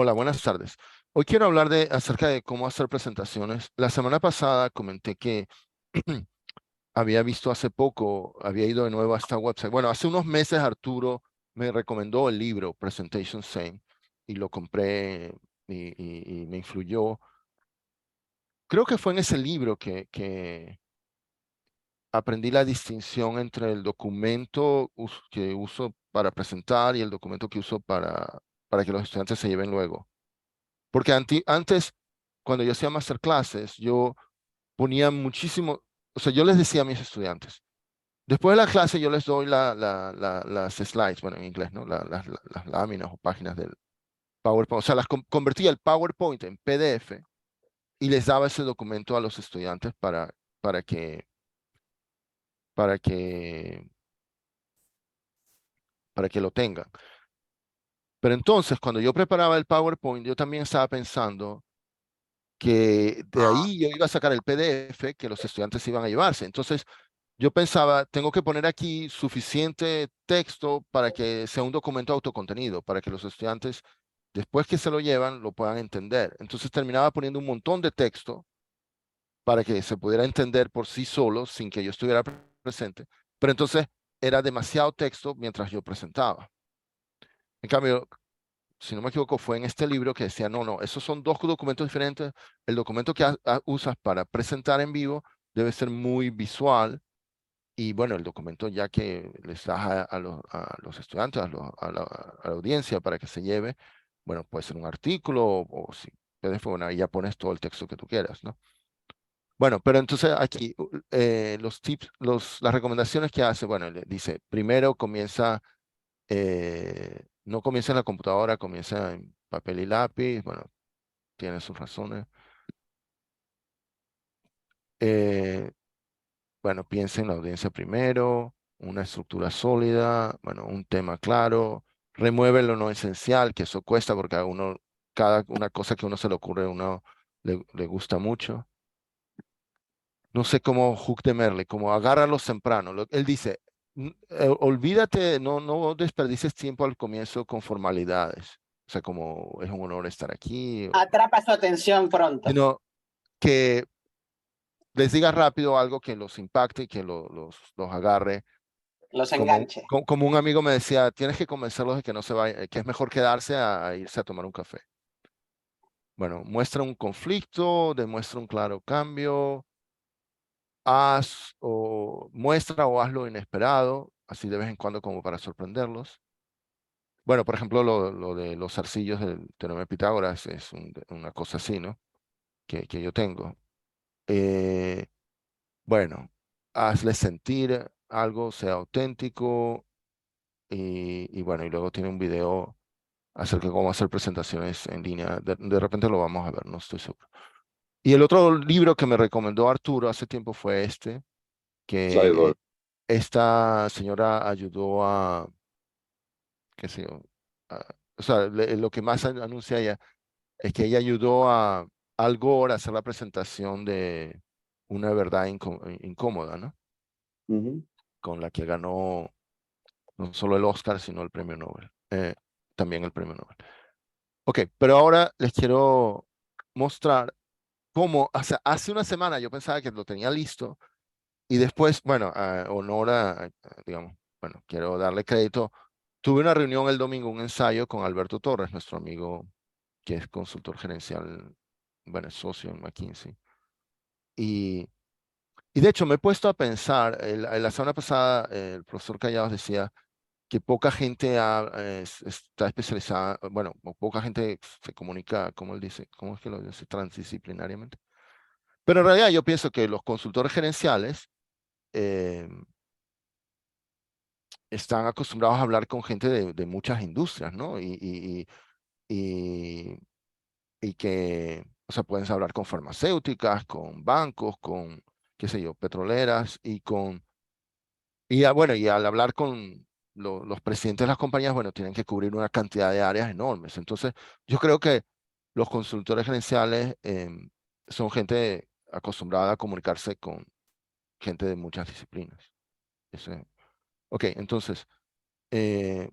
Hola, buenas tardes. Hoy quiero hablar acerca de cómo hacer presentaciones. La semana pasada comenté que había visto hace poco, había ido de nuevo a esta website. Bueno, hace unos meses Arturo me recomendó el libro Presentation Same y lo compré y me influyó. Creo que fue en ese libro que aprendí la distinción entre el documento que uso para presentar y el documento que uso para que los estudiantes se lleven luego. Porque antes, cuando yo hacía masterclasses, yo ponía muchísimo, o sea, yo les decía a mis estudiantes, después de la clase yo les doy las slides, bueno, en inglés, ¿no? Las láminas o páginas del PowerPoint, o sea, las convertía el PowerPoint en PDF y les daba ese documento a los estudiantes para que, para que, para que lo tengan. Pero entonces, cuando yo preparaba el PowerPoint, yo también estaba pensando que de ahí yo iba a sacar el PDF que los estudiantes iban a llevarse. Entonces, yo pensaba, tengo que poner aquí suficiente texto para que sea un documento autocontenido, para que los estudiantes, después que se lo llevan, lo puedan entender. Entonces, terminaba poniendo un montón de texto para que se pudiera entender por sí solo, sin que yo estuviera presente. Pero entonces, era demasiado texto mientras yo presentaba. En cambio, si no me equivoco, fue en este libro que decía, no, no, esos son dos documentos diferentes. El documento que usas para presentar en vivo debe ser muy visual y bueno, el documento ya que les das a los estudiantes, a la audiencia para que se lleve, bueno, puede ser un artículo o si PDF, bueno, ahí ya pones todo el texto que tú quieras, ¿no? Bueno, pero entonces aquí los tips, las recomendaciones que hace, bueno, le dice, primero no comienza en la computadora, comienza en papel y lápiz, bueno, tiene sus razones. Eh, bueno, piensa en la audiencia primero, una estructura sólida, bueno, un tema claro, remueve lo no esencial, que eso cuesta porque a uno, cada una cosa que a uno se le ocurre, a uno le gusta mucho. No sé cómo Hook de Merle, como agárralos temprano. Él dice, olvídate, no desperdices tiempo al comienzo con formalidades. O sea, como es un honor estar aquí, Atrapa su atención pronto. sino que les diga rápido algo que los impacte y que los agarre. Los Como, enganche. como un amigo me decía, tienes que convencerlos de que no se vaya, que es mejor quedarse a irse a tomar un café. Bueno, muestra un conflicto, demuestra un claro cambio, muestra o haz lo inesperado, así de vez en cuando como para sorprenderlos. Bueno, por ejemplo, lo de los zarcillos del teorema de Pitágoras es una cosa así, ¿no? Que yo tengo. Eh, bueno, hazle sentir algo, sea auténtico y bueno, y luego tiene un video acerca de cómo hacer presentaciones en línea. De repente lo vamos a ver, no estoy seguro. Y el otro libro que me recomendó Arturo hace tiempo fue este, que Slido. esta señora ayudó qué sé yo, o sea, lo que más anuncia ella es que ella ayudó a Al Gore a hacer la presentación de una verdad incómoda, ¿no? Ujú. Con la que ganó no solo el Oscar, sino el premio Nobel. También el premio Nobel. Ok, pero ahora les quiero mostrar cómo, hace una semana yo pensaba que lo tenía listo y después, bueno, honor digamos, bueno, quiero darle crédito. Tuve una reunión el domingo, un ensayo con Alberto Torres, nuestro amigo que es consultor gerencial, bueno, es socio en McKinsey. Y, y de hecho me he puesto a pensar, la semana pasada el profesor Callados decía que poca gente está especializada, bueno, o poca gente se comunica, como él dice, ¿cómo es que lo dice? Transdisciplinariamente. Pero en realidad yo pienso que los consultores gerenciales eh, están acostumbrados a hablar con gente de muchas industrias, ¿no? Y, y que, o sea, pueden hablar con farmacéuticas, con bancos, con, qué sé yo, petroleras bueno, y al hablar con los presidentes de las compañías, bueno, tienen que cubrir una cantidad de áreas enormes. Entonces, yo creo que los consultores gerenciales son gente acostumbrada a comunicarse con gente de muchas disciplinas. Ok, entonces, eh,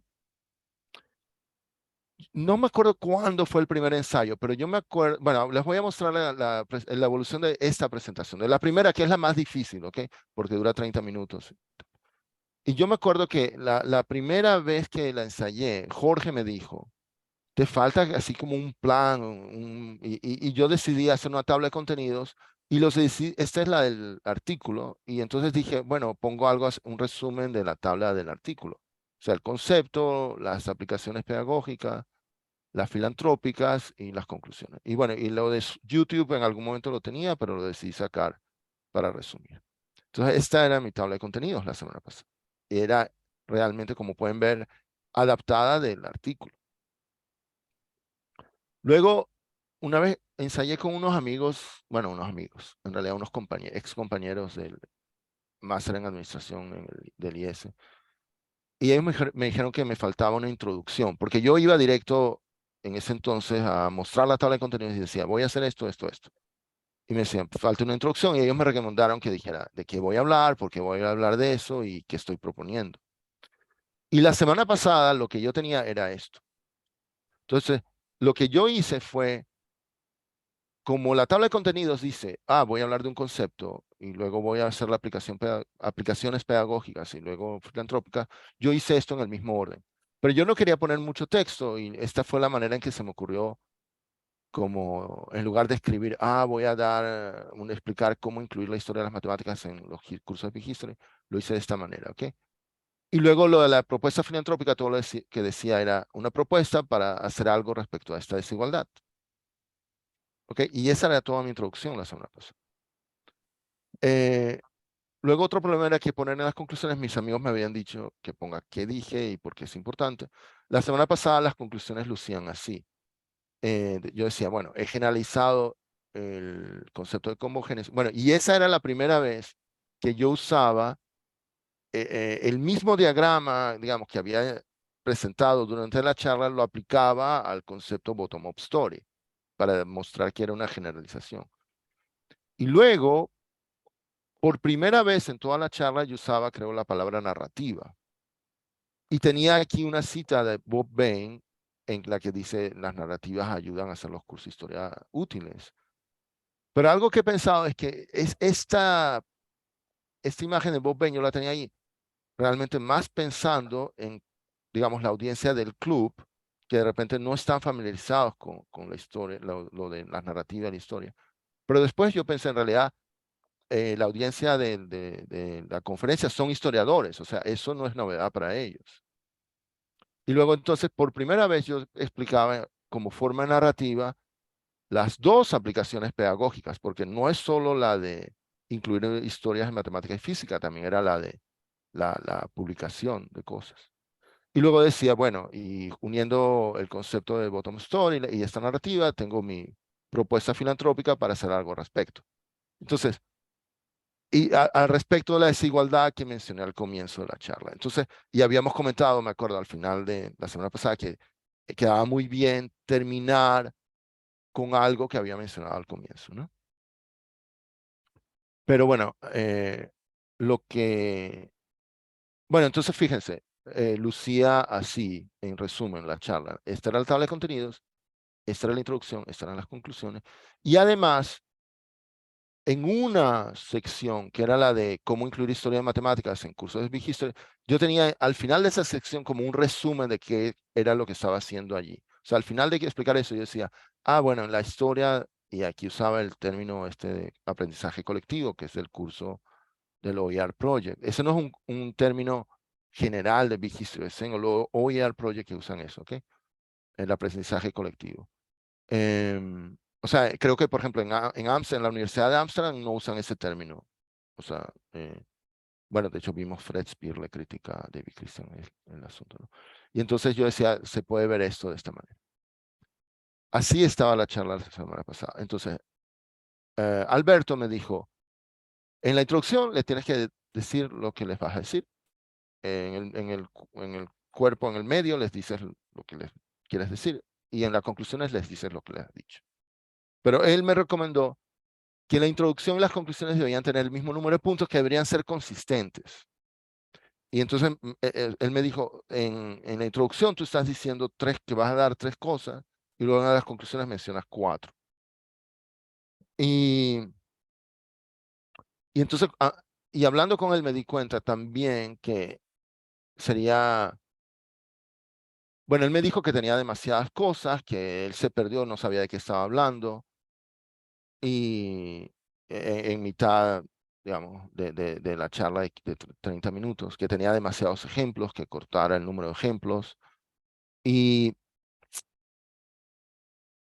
no me acuerdo cuándo fue el primer ensayo, pero yo me acuerdo, bueno, les voy a mostrar la evolución de esta presentación, de la primera, que es la más difícil, ¿ok? Porque dura 30 minutos. Y yo me acuerdo que la primera vez que la ensayé, Jorge me dijo, te falta así como un plan, y yo decidí hacer una tabla de contenidos y esta es la del artículo, y entonces dije, bueno, pongo algo, un resumen de la tabla del artículo. O sea, el concepto, las aplicaciones pedagógicas, las filantrópicas y las conclusiones. Y bueno, y lo de YouTube en algún momento lo tenía, pero lo decidí sacar para resumir. Entonces, esta era mi tabla de contenidos la semana pasada. Era realmente, como pueden ver, adaptada del artículo. Luego, una vez ensayé con unos amigos, bueno, unos amigos, en realidad unos compañeros, ex compañeros del máster en administración del IES. Y ellos me dijeron que me faltaba una introducción, porque yo iba directo en ese entonces a mostrar la tabla de contenidos y decía, voy a hacer esto, esto, esto. Y me decían, falta una introducción, y ellos me recomendaron que dijera de qué voy a hablar, por qué voy a hablar de eso y qué estoy proponiendo. Y la semana pasada lo que yo tenía era esto. Entonces, lo que yo hice fue, como la tabla de contenidos dice, voy a hablar de un concepto y luego voy a hacer la aplicaciones pedagógicas y luego filantrópicas, yo hice esto en el mismo orden. Pero yo no quería poner mucho texto y esta fue la manera en que se me ocurrió, como en lugar de escribir, voy a explicar cómo incluir la historia de las matemáticas en los cursos de Big History, lo hice de esta manera, ¿ok? Y luego lo de la propuesta filantrópica, todo lo que decía era una propuesta para hacer algo respecto a esta desigualdad. ¿Ok? Y esa era toda mi introducción la semana pasada. Luego otro problema era que poner en las conclusiones, mis amigos me habían dicho que ponga qué dije y por qué es importante. La semana pasada las conclusiones lucían así. Yo decía, bueno, he generalizado el concepto de comogénesis. Bueno, y esa era la primera vez que yo usaba el mismo diagrama, digamos, que había presentado durante la charla, lo aplicaba al concepto bottom-up story para demostrar que era una generalización. Y luego, por primera vez en toda la charla, yo usaba, creo, la palabra narrativa. Y tenía aquí una cita de Bob Bain en la que dice, las narrativas ayudan a hacer los cursos de historia útiles. Pero algo que he pensado es que esta imagen de Bob Bain, yo la tenía ahí realmente más pensando en, digamos, la audiencia del club, que de repente no están familiarizados con la historia, lo de las narrativas de la historia. Pero después yo pensé, en realidad, la audiencia de la conferencia son historiadores, o sea, eso no es novedad para ellos. Y luego entonces, por primera vez yo explicaba como forma narrativa las dos aplicaciones pedagógicas, porque no es solo la de incluir historias en matemática y física, también era la de la publicación de cosas. Y luego decía, bueno, y uniendo el concepto de bottom story y esta narrativa, tengo mi propuesta filantrópica para hacer algo al respecto. Entonces, y al respecto de la desigualdad que mencioné al comienzo de la charla. Entonces, y habíamos comentado, me acuerdo, al final de la semana pasada, que quedaba muy bien terminar con algo que había mencionado al comienzo, ¿no? Pero bueno, bueno, entonces fíjense, lucía así, en resumen, la charla. Esta era la tabla de contenidos, esta era la introducción, estas eran las conclusiones. Y además, en una sección que era la de cómo incluir historia de matemáticas en cursos de Big History, yo tenía al final de esa sección como un resumen de qué era lo que estaba haciendo allí. O sea, al final de explicar eso, yo decía, bueno, en la historia, y aquí usaba el término de aprendizaje colectivo, que es el curso del OER Project. Ese no es un término general de Big History, es en el OER Project que usan eso, ¿ok? El aprendizaje colectivo. O sea, creo que, por ejemplo, en la Universidad de Ámsterdam no usan ese término. O sea, bueno, de hecho vimos Fred Spear le critica a David Christian el asunto, ¿no? Y entonces yo decía, se puede ver esto de esta manera. Así estaba la charla la semana pasada. Entonces, Alberto me dijo, en la introducción le tienes que decir lo que les vas a decir. En el cuerpo, en el medio, les dices lo que les quieres decir. Y en las conclusiones les dices lo que les has dicho. Pero él me recomendó que la introducción y las conclusiones deberían tener el mismo número de puntos, que deberían ser consistentes. Y entonces él me dijo, en la introducción tú estás diciendo que vas a dar 3 cosas y luego en las conclusiones mencionas 4. Y entonces, y hablando con él me di cuenta también que sería, bueno, él me dijo que tenía demasiadas cosas, que él se perdió, no sabía de qué estaba hablando, y en mitad, digamos, de la charla de 30 minutos, que tenía demasiados ejemplos, que cortara el número de ejemplos, y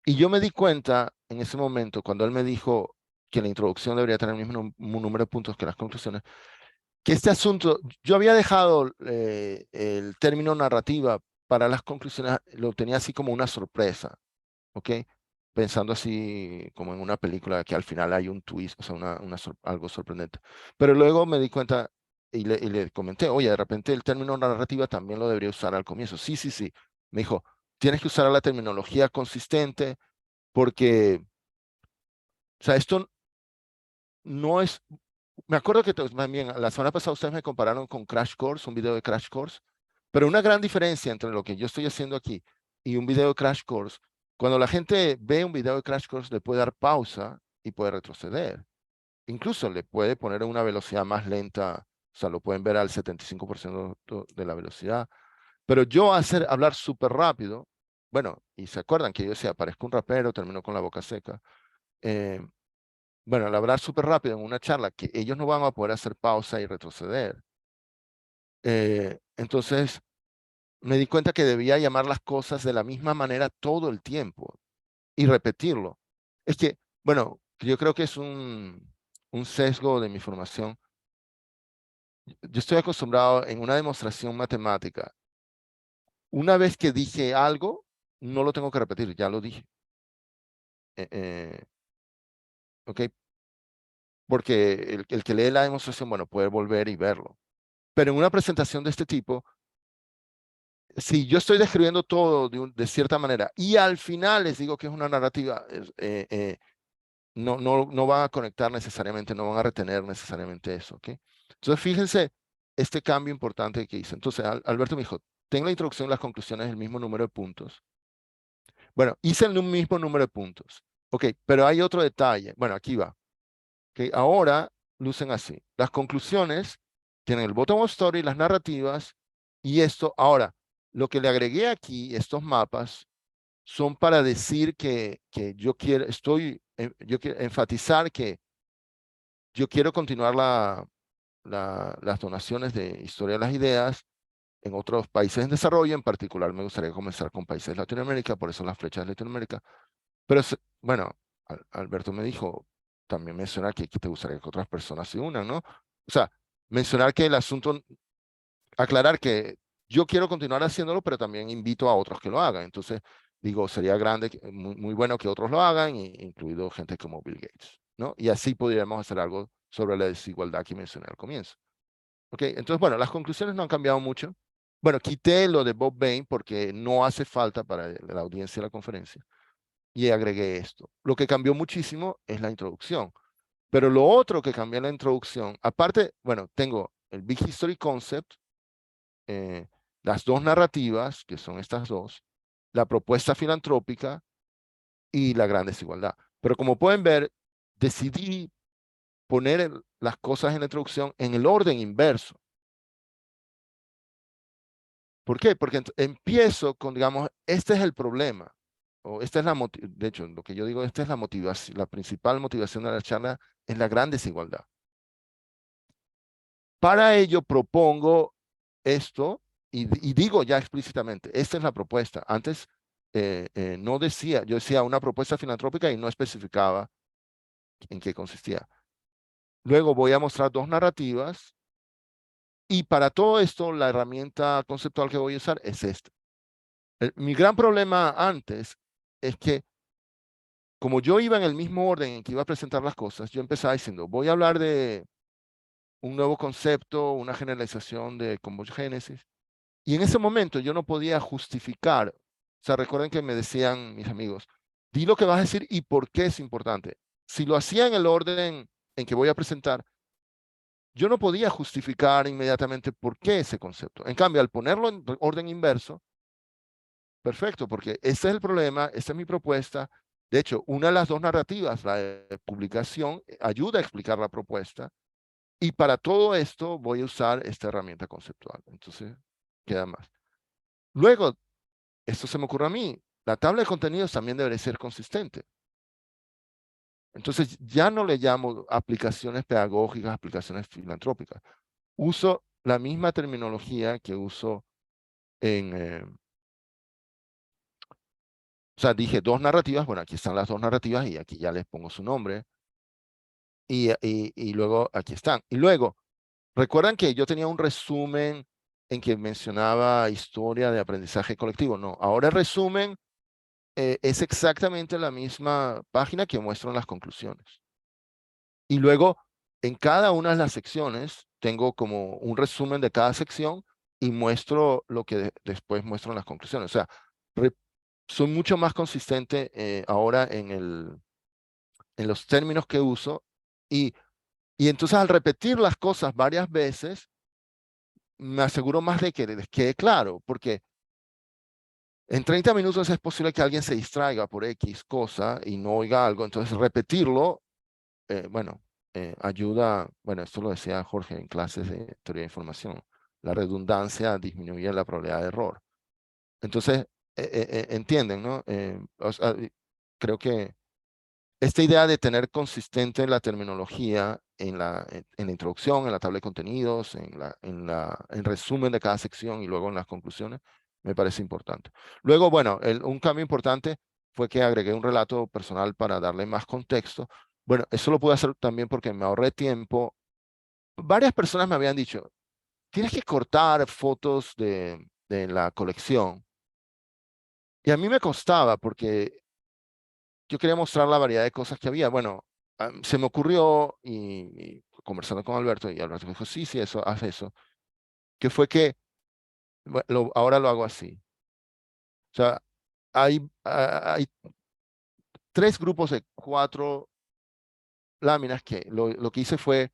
yo me di cuenta en ese momento, cuando él me dijo que la introducción debería tener el mismo número de puntos que las conclusiones, que este asunto, yo había dejado el término narrativa para las conclusiones, lo tenía así como una sorpresa, ¿ok? Pensando así como en una película que al final hay un twist, o sea, algo sorprendente. Pero luego me di cuenta y le comenté, oye, de repente el término narrativa también lo debería usar al comienzo. Sí, sí, sí. Me dijo, tienes que usar la terminología consistente porque, o sea, esto no es. Me acuerdo que también la semana pasada ustedes me compararon con Crash Course, un video de Crash Course, pero una gran diferencia entre lo que yo estoy haciendo aquí y un video de Crash Course, cuando la gente ve un video de Crash Course le puede dar pausa y puede retroceder. Incluso le puede poner una velocidad más lenta, o sea, lo pueden ver al 75% de la velocidad. Pero yo hablar súper rápido, bueno, y se acuerdan que yo decía, parezco un rapero, termino con la boca seca. Eh, bueno, al hablar súper rápido en una charla, que ellos no van a poder hacer pausa y retroceder. Entonces, me di cuenta que debía llamar las cosas de la misma manera todo el tiempo y repetirlo. Es que, bueno, yo creo que es un sesgo de mi formación. Yo estoy acostumbrado en una demostración matemática. Una vez que dije algo, no lo tengo que repetir, ya lo dije. ¿Ok? Porque el que lee la demostración, bueno, puede volver y verlo. Pero en una presentación de este tipo, si yo estoy describiendo todo de cierta manera y al final les digo que es una narrativa, no van a conectar necesariamente, no van a retener necesariamente eso, ¿ok? Entonces, fíjense este cambio importante que hice. Entonces, Alberto me dijo, ten la introducción y las conclusiones el mismo número de puntos. Bueno, hice el mismo número de puntos, ¿ok? Pero hay otro detalle. Bueno, aquí va. ¿Ok? Ahora lucen así. Las conclusiones tienen el bottom of story, las narrativas y esto. Ahora, lo que le agregué aquí, estos mapas, son para decir que yo quiero, yo quiero enfatizar que yo quiero continuar las donaciones de Historia de las Ideas en otros países en desarrollo. En particular, me gustaría comenzar con países de Latinoamérica, por eso las flechas de Latinoamérica. Pero, bueno, Alberto me dijo, también mencionar que te gustaría que otras personas se unan, ¿no? O sea, mencionar que el asunto, aclarar que yo quiero continuar haciéndolo, pero también invito a otros que lo hagan. Entonces, digo, sería grande, muy, muy bueno que otros lo hagan, incluido gente como Bill Gates, ¿no? Y así podríamos hacer algo sobre la desigualdad que mencioné al comienzo. ¿Ok? Entonces, bueno, las conclusiones no han cambiado mucho. Bueno, quité lo de Bob Bain porque no hace falta para la audiencia de la conferencia y agregué esto. Lo que cambió muchísimo es la introducción. Pero lo otro que cambió en la introducción, aparte, bueno, tengo el Big History Concept, las dos narrativas, que son estas dos, la propuesta filantrópica y la gran desigualdad. Pero como pueden ver, decidí poner las cosas en la introducción en el orden inverso. ¿Por qué? Porque empiezo con, digamos, este es el problema, o esta es de hecho, lo que yo digo, esta es la motivación, la principal motivación de la charla es la gran desigualdad. Para ello propongo esto y digo ya explícitamente, esta es la propuesta. Antes no decía, yo decía una propuesta filantrópica y no especificaba en qué consistía. Luego voy a mostrar dos narrativas y para todo esto la herramienta conceptual que voy a usar es esta. Mi gran problema antes es que como yo iba en el mismo orden en que iba a presentar las cosas, yo empezaba diciendo, voy a hablar de un nuevo concepto, una generalización de combogénesis, y en ese momento yo no podía justificar, o sea, recuerden que me decían mis amigos, di lo que vas a decir y por qué es importante. Si lo hacía en el orden en que voy a presentar, yo no podía justificar inmediatamente por qué ese concepto. En cambio, al ponerlo en orden inverso, perfecto, porque ese es el problema, esa es mi propuesta. De hecho, una de las dos narrativas, la de publicación, ayuda a explicar la propuesta. Y para todo esto voy a usar esta herramienta conceptual. Entonces, queda más. Luego, esto se me ocurre a mí, la tabla de contenidos también debería ser consistente. Entonces, ya no le llamo aplicaciones pedagógicas, aplicaciones filantrópicas. Uso la misma terminología que uso o sea, dije dos narrativas, bueno, aquí están las dos narrativas y aquí ya les pongo su nombre. Y luego aquí están. Y luego, ¿recuerdan que yo tenía un resumen en que mencionaba historia de aprendizaje colectivo? No, ahora el resumen es exactamente la misma página que muestro en las conclusiones. Y luego, en cada una de las secciones, tengo como un resumen de cada sección y muestro lo que después muestro en las conclusiones. O sea, soy mucho más consistente ahora en los términos que uso y entonces al repetir las cosas varias veces, me aseguro más de que les quede claro, porque en 30 minutos es posible que alguien se distraiga por X cosa y no oiga algo, entonces repetirlo, bueno, ayuda, bueno, esto lo decía Jorge en clases de teoría de información, la redundancia disminuye la probabilidad de error. Entonces, entienden, ¿no? O sea, creo que esta idea de tener consistente la terminología en la introducción, en la tabla de contenidos, en resumen de cada sección y luego en las conclusiones, me parece importante. Luego, bueno, un cambio importante fue que agregué un relato personal para darle más contexto. Bueno, eso lo pude hacer también porque me ahorré tiempo. Varias personas me habían dicho, tienes que cortar fotos de la colección. Y a mí me costaba porque yo quería mostrar la variedad de cosas que había. Bueno, se me ocurrió y conversando con Alberto, y Alberto me dijo, sí, sí, eso, haz eso, que fue que ahora lo hago así. O sea, hay 3 grupos de 4 láminas que lo que hice fue,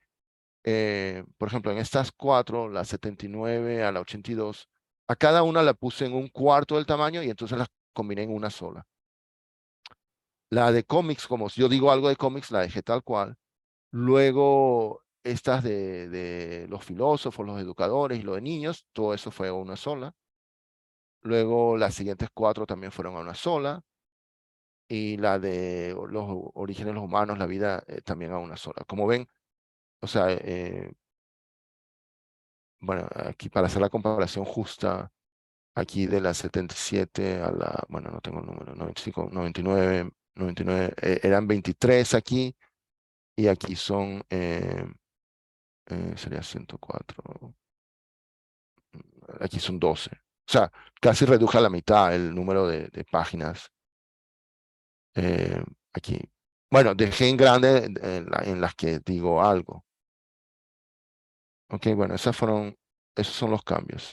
por ejemplo, en estas 4, la 79 a la 82, a cada una la puse en un cuarto del tamaño y entonces las combiné en una sola. La de cómics, como si yo digo algo de cómics, la dejé tal cual. Luego, estas de los filósofos, los educadores y lo de niños, todo eso fue a una sola. Luego, las siguientes 4 también fueron a una sola. Y la de los orígenes de los humanos, la vida, también a una sola. Como ven, o sea, bueno, aquí para hacer la comparación justa, aquí de la 77 a la, bueno, no tengo el número, 95, 99, 99, eran 23 aquí, y aquí son, sería 104. Aquí son 12. O sea, casi reduje a la mitad el número de páginas aquí. Bueno, dejé en grande en las que digo algo. Ok, bueno, esos son los cambios.